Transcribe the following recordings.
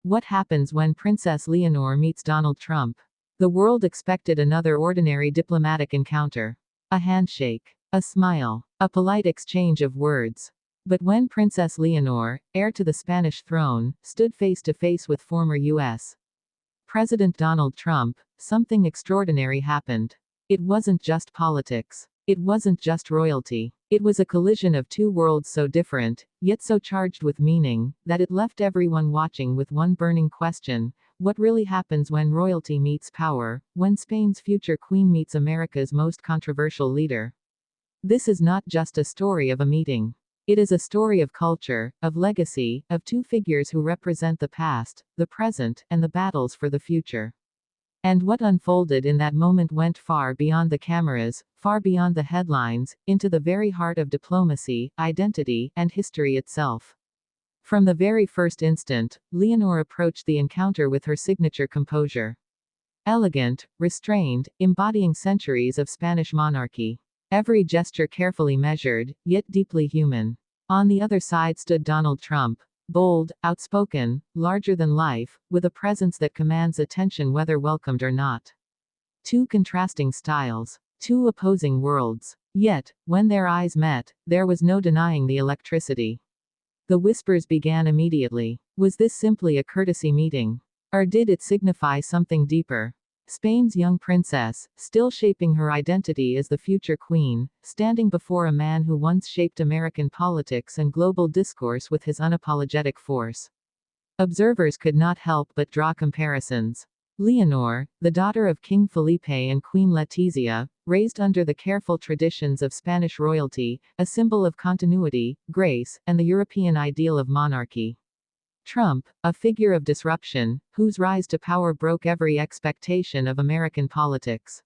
What happens when Princess Leonor meets Donald Trump? The world expected another ordinary diplomatic encounter. A handshake. A smile. A polite exchange of words. But when Princess Leonor, heir to the Spanish throne, stood face to face with former U.S. President Donald Trump, something extraordinary happened. It wasn't just politics. It wasn't just royalty. It was a collision of two worlds so different, yet so charged with meaning, that it left everyone watching with one burning question: what really happens when royalty meets power, when Spain's future queen meets America's most controversial leader? This is not just a story of a meeting. It is a story of culture, of legacy, of two figures who represent the past, the present, and the battles for the future. And what unfolded in that moment went far beyond the cameras, far beyond the headlines, into the very heart of diplomacy, identity, and history itself. From the very first instant, Leonor approached the encounter with her signature composure. Elegant, restrained, embodying centuries of Spanish monarchy. Every gesture carefully measured, yet deeply human. On the other side stood Donald Trump. Bold, outspoken, larger than life, with a presence that commands attention whether welcomed or not. Two contrasting styles. Two opposing worlds. Yet, when their eyes met, there was no denying the electricity. The whispers began immediately. Was this simply a courtesy meeting? Or did it signify something deeper? Spain's young princess, still shaping her identity as the future queen, standing before a man who once shaped American politics and global discourse with his unapologetic force. Observers could not help but draw comparisons. Leonor, the daughter of King Felipe and Queen Letizia, raised under the careful traditions of Spanish royalty, a symbol of continuity, grace, and the European ideal of monarchy. Trump, a figure of disruption, whose rise to power broke every expectation of American politics.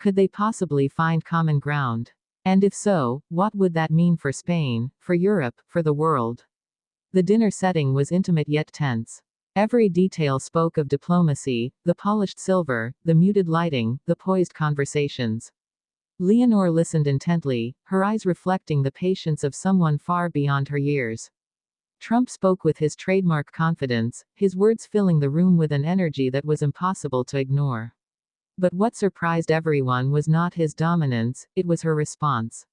Could they possibly find common ground? And if so, what would that mean for Spain, for Europe, for the world? The dinner setting was intimate yet tense. Every detail spoke of diplomacy: the polished silver, the muted lighting, the poised conversations. Leonor listened intently, her eyes reflecting the patience of someone far beyond her years. Trump spoke with his trademark confidence, his words filling the room with an energy that was impossible to ignore. But what surprised everyone was not his dominance, it was her response.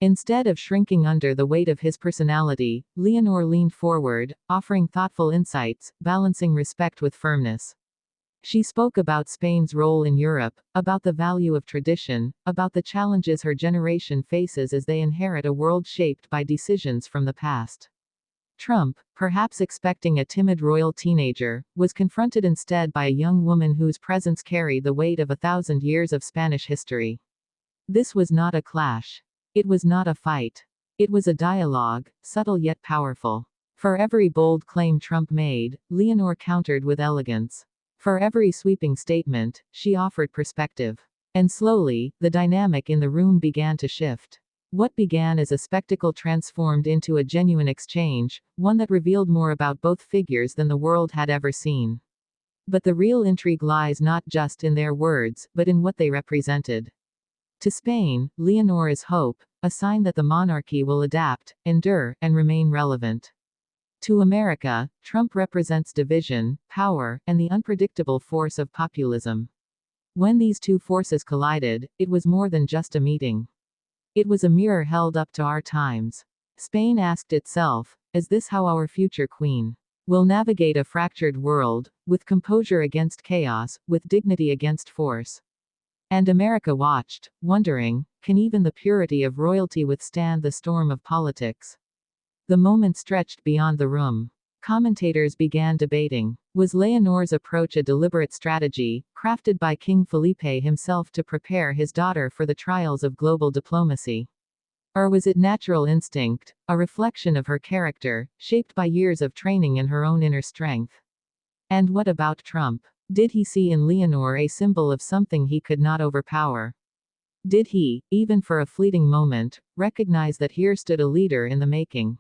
Instead of shrinking under the weight of his personality, Leonor leaned forward, offering thoughtful insights, balancing respect with firmness. She spoke about Spain's role in Europe, about the value of tradition, about the challenges her generation faces as they inherit a world shaped by decisions from the past. Trump, perhaps expecting a timid royal teenager, was confronted instead by a young woman whose presence carried the weight of 1,000 years of Spanish history. This was not a clash. It was not a fight. It was a dialogue, subtle yet powerful. For every bold claim Trump made, Leonor countered with elegance. For every sweeping statement, she offered perspective. And slowly, the dynamic in the room began to shift. What began as a spectacle transformed into a genuine exchange, one that revealed more about both figures than the world had ever seen. But the real intrigue lies not just in their words, but in what they represented. To Spain, Leonor is hope, a sign that the monarchy will adapt, endure, and remain relevant. To America, Trump represents division, power, and the unpredictable force of populism. When these two forces collided, it was more than just a meeting. It was a mirror held up to our times. Spain asked itself, is this how our future queen will navigate a fractured world, with composure against chaos, with dignity against force? And America watched, wondering, can even the purity of royalty withstand the storm of politics? The moment stretched beyond the room. Commentators began debating. Was Leonor's approach a deliberate strategy, crafted by King Felipe himself to prepare his daughter for the trials of global diplomacy? Or was it natural instinct, a reflection of her character, shaped by years of training and her own inner strength? And what about Trump? Did he see in Leonor a symbol of something he could not overpower? Did he, even for a fleeting moment, recognize that here stood a leader in the making?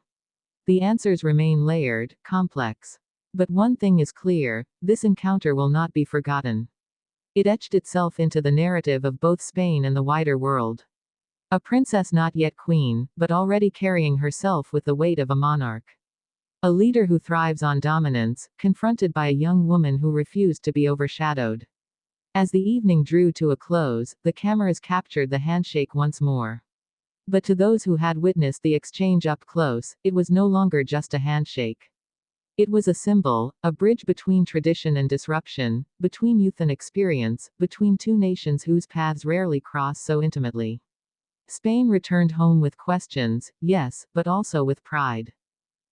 The answers remain layered, complex. But one thing is clear: this encounter will not be forgotten. It etched itself into the narrative of both Spain and the wider world. A princess not yet queen, but already carrying herself with the weight of a monarch. A leader who thrives on dominance, confronted by a young woman who refused to be overshadowed. As the evening drew to a close, the cameras captured the handshake once more. But to those who had witnessed the exchange up close, it was no longer just a handshake. It was a symbol, a bridge between tradition and disruption, between youth and experience, between two nations whose paths rarely cross so intimately. Spain returned home with questions, yes, but also with pride.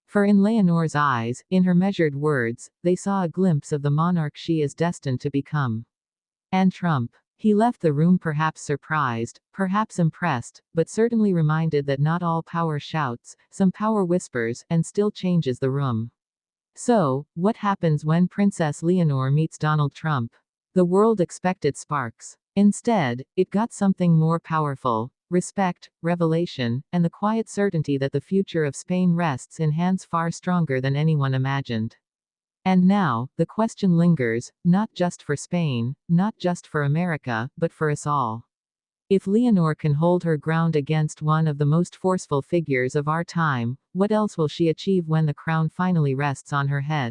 For in Leonor's eyes, in her measured words, they saw a glimpse of the monarch she is destined to become. And Trump. He left the room perhaps surprised, perhaps impressed, but certainly reminded that not all power shouts, some power whispers, and still changes the room. So, what happens when Princess Leonor meets Donald Trump? The world expected sparks. Instead, it got something more powerful: respect, revelation, and the quiet certainty that the future of Spain rests in hands far stronger than anyone imagined. And now, the question lingers, not just for Spain, not just for America, but for us all. If Leonor can hold her ground against one of the most forceful figures of our time, what else will she achieve when the crown finally rests on her head?